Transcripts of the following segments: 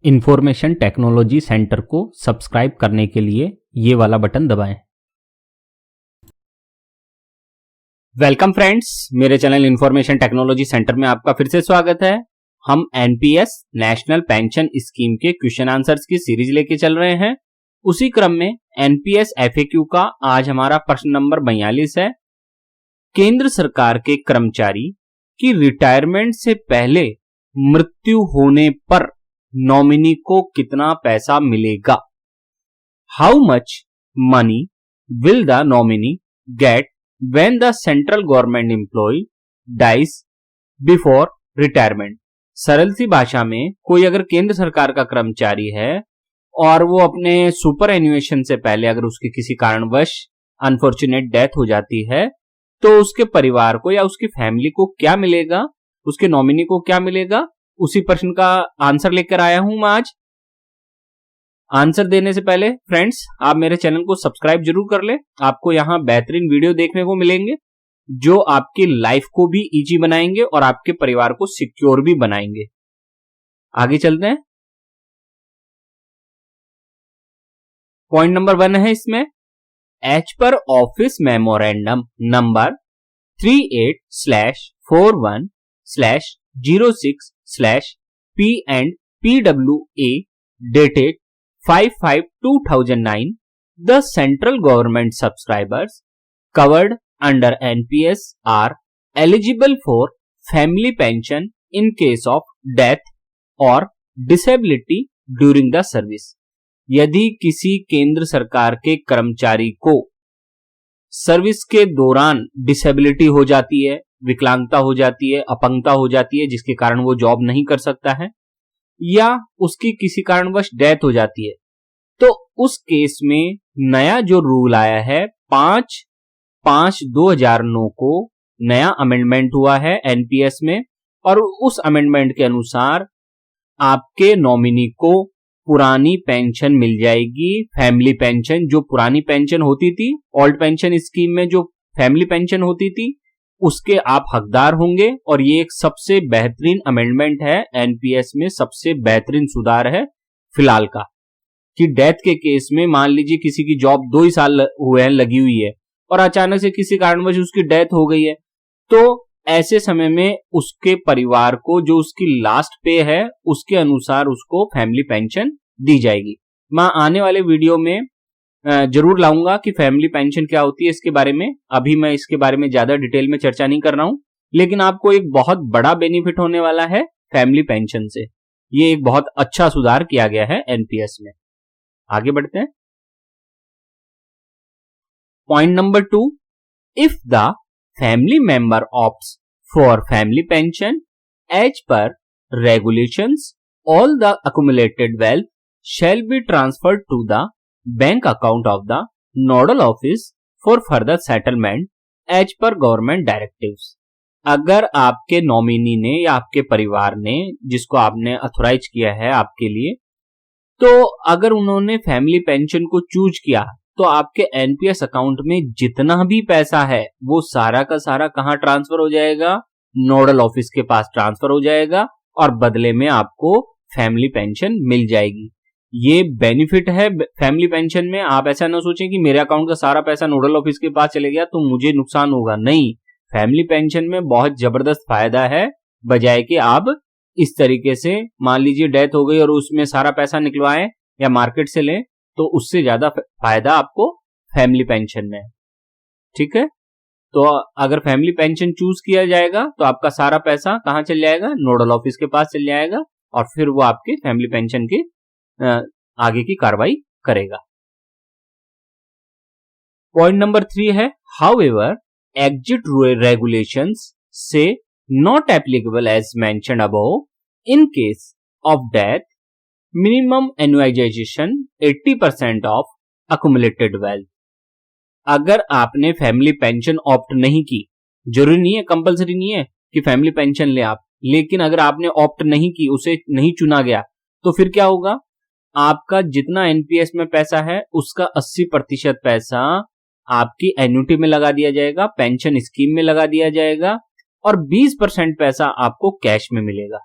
Information technology centre को subscribe करने के लिए ये वाला बटन दबाएं। वेलकम फ्रेंड्स, मेरे चैनल इंफॉर्मेशन टेक्नोलॉजी सेंटर में आपका फिर से स्वागत है। हम एनपीएस नेशनल पेंशन स्कीम के क्वेश्चन आंसर्स की सीरीज लेके चल रहे हैं। उसी क्रम में एनपीएस एफएक्यू का आज हमारा प्रश्न नंबर 42 है। केंद्र सरकार के कर्मचारी की रिटायरमेंट से पहले मृत्यु होने पर नॉमिनी को कितना पैसा मिलेगा? How much money will the nominee get when the central government employ dies before retirement? सरल सी भाषा में, कोई अगर केंद्र सरकार का कर्मचारी है और वो अपने सुपर एन्युएशन से पहले अगर उसकी किसी कारणवश अनफॉर्चुनेट डेथ हो जाती है तो उसके परिवार को या उसकी फैमिली को क्या मिलेगा, उसके नॉमिनी को क्या मिलेगा, उसी प्रश्न का आंसर लेकर आया हूं मैं आज। आंसर देने से पहले फ्रेंड्स, आप मेरे चैनल को सब्सक्राइब जरूर कर ले। आपको यहां बेहतरीन वीडियो देखने को मिलेंगे जो आपकी लाइफ को भी इजी बनाएंगे और आपके परिवार को सिक्योर भी बनाएंगे। आगे चलते हैं। पॉइंट नंबर 1 है इसमें, as per office memorandum number 38/41/06/P&PWA dated 5/5/2009, the central government subscribers covered under NPS are eligible for family pension in case of death or disability during the service. यदि किसी केंद्र सरकार के कर्मचारी को सर्विस के दौरान डिसेबिलिटी हो जाती है, विकलांगता हो जाती है, अपंगता हो जाती है जिसके कारण वो जॉब नहीं कर सकता है, या उसकी किसी कारणवश डेथ हो जाती है, तो उस केस में नया जो रूल आया है 5/5/2009 को नया अमेंडमेंट हुआ है एनपीएस में, और उस अमेंडमेंट के अनुसार आपके नॉमिनी को पुरानी पेंशन मिल जाएगी। फैमिली पेंशन, जो पुरानी पेंशन होती थी ओल्ड पेंशन स्कीम में, जो फैमिली पेंशन होती थी, उसके आप हकदार होंगे। और ये एक सबसे बेहतरीन अमेंडमेंट है एनपीएस में, सबसे बेहतरीन सुधार है फिलहाल का, कि डेथ के केस में मान लीजिए किसी की जॉब 2 ही साल हुए हैं लगी हुई है और अचानक से किसी कारणवश उसकी डेथ हो गई है, तो ऐसे समय में उसके परिवार को जो उसकी लास्ट पे है उसके अनुसार उसको फैमिली पेंशन दी जाएगी। मैं आने वाले वीडियो में जरूर लाऊंगा कि फैमिली पेंशन क्या होती है इसके बारे में। अभी मैं इसके बारे में ज्यादा डिटेल में चर्चा नहीं कर रहा हूं, लेकिन आपको एक बहुत बड़ा बेनिफिट होने वाला है फैमिली पेंशन से। ये एक बहुत अच्छा सुधार किया गया है एनपीएस में। आगे बढ़ते हैं। Point number 2, if the family member opts for family pension as per regulations, all the accumulated wealth shall be transferred to the bank account of the nodal office for further settlement as per government directives. अगर आपके nominee ने या आपके परिवार ने, जिसको आपने authorise किया है आपके लिए, तो अगर उन्होंने फैमिली पेंशन को चूज किया तो आपके एनपीएस अकाउंट में जितना भी पैसा है वो सारा का सारा कहां ट्रांसफर हो जाएगा? नोडल ऑफिस के पास ट्रांसफर हो जाएगा और बदले में आपको फैमिली पेंशन मिल जाएगी। ये बेनिफिट है फैमिली पेंशन में। आप ऐसा ना सोचें कि मेरे अकाउंट का सारा पैसा नोडल ऑफिस के पास चले गया तो मुझे नुकसान होगा। नहीं, फैमिली पेंशन में बहुत जबरदस्त फायदा है, बजाय कि आप इस तरीके से मान लीजिए डेथ हो गई और उसमें सारा पैसा निकलवाएं या मार्केट से लें, तो उससे ज्यादा फायदा आपको फैमिली पेंशन में है। ठीक है, तो अगर फैमिली पेंशन चूज किया जाएगा तो आपका सारा पैसा कहां चल जाएगा? नोडल ऑफिस के पास चल जाएगा और फिर वो आपके फैमिली पेंशन के आगे की कार्रवाई करेगा। पॉइंट नंबर 3 है, हाउएवर एग्जिट रेगुलेशंस से not applicable as mentioned above in case of death, minimum annualisation 80% of accumulated wealth. अगर आपने फैमिली पेंशन ऑप्ट नहीं की, जरूरी नहीं है, कंपलसरी नहीं है कि फैमिली पेंशन ले आप, लेकिन अगर आपने ऑप्ट नहीं की, उसे नहीं चुना गया, तो फिर क्या होगा? आपका जितना एनपीएस में पैसा है उसका 80% पैसा आपकी एन्युटी में लगा दिया जाएगा, पेंशन स्कीम में लगा दिया जाएगा, और 20% पैसा आपको कैश में मिलेगा।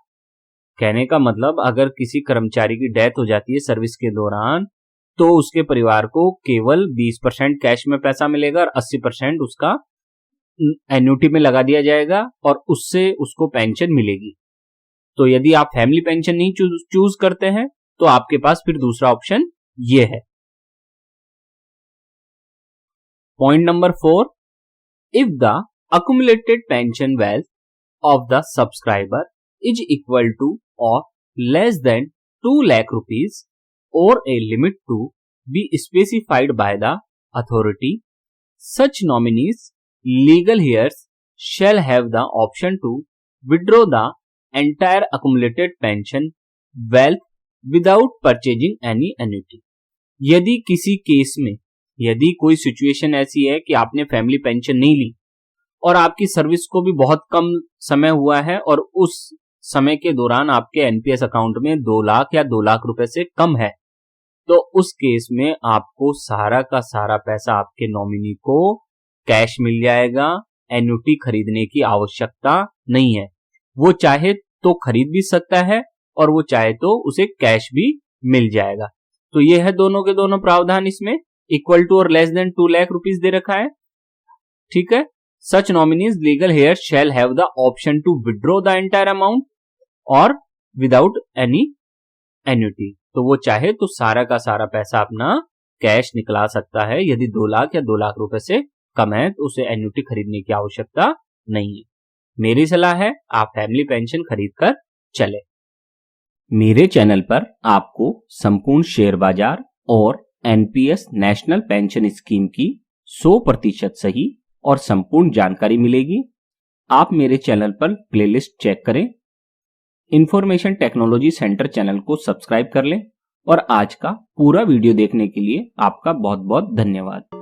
कहने का मतलब अगर किसी कर्मचारी की डेथ हो जाती है सर्विस के दौरान तो उसके परिवार को केवल 20% कैश में पैसा मिलेगा और 80% उसका एन्युटी में लगा दिया जाएगा और उससे उसको पेंशन मिलेगी। तो यदि आप फैमिली पेंशन नहीं चूज करते हैं तो आपके पास फिर दूसरा ऑप्शन ये है। Point number 4, if the accumulated pension wealth of the subscriber is equal to or less than 2 lakh rupees or a limit to be specified by the authority, such nominees legal heirs shall have the option to withdraw the entire accumulated pension wealth without purchasing any annuity। यदि किसी case में यदि कोई situation ऐसी है कि आपने family pension नहीं ली और आपकी सर्विस को भी बहुत कम समय हुआ है और उस समय के दौरान आपके एनपीएस अकाउंट में 2 लाख या 2 लाख रुपए से कम है, तो उस केस में आपको सारा का सारा पैसा आपके नॉमिनी को कैश मिल जाएगा। एन्युटी खरीदने की आवश्यकता नहीं है। वो चाहे तो खरीद भी सकता है और वो चाहे तो उसे कैश भी मिल जाएगा। तो ये है दोनों के दोनों प्रावधान, इसमें इक्वल टू और लेस देन 2 लाख रुपीज दे रखा है। ठीक है। Such nominees legal heirs shall have the option to withdraw the entire amount or without any annuity। तो वो चाहे तो सारा का सारा पैसा अपना कैश निकला सकता है। यदि 2 लाख या 2 लाख रुपए से कम है तो उसे एन्युटी खरीदने की आवश्यकता नहीं है। मेरी सलाह है आप फैमिली पेंशन खरीद कर चले। मेरे चैनल पर आपको संपूर्ण शेयर बाजार और एनपीएस नेशनल पेंशन स्कीम की 100% सही और संपूर्ण जानकारी मिलेगी। आप मेरे चैनल पर प्लेलिस्ट चेक करें, इंफॉर्मेशन टेक्नोलॉजी सेंटर चैनल को सब्सक्राइब कर लें और आज का पूरा वीडियो देखने के लिए आपका बहुत बहुत धन्यवाद।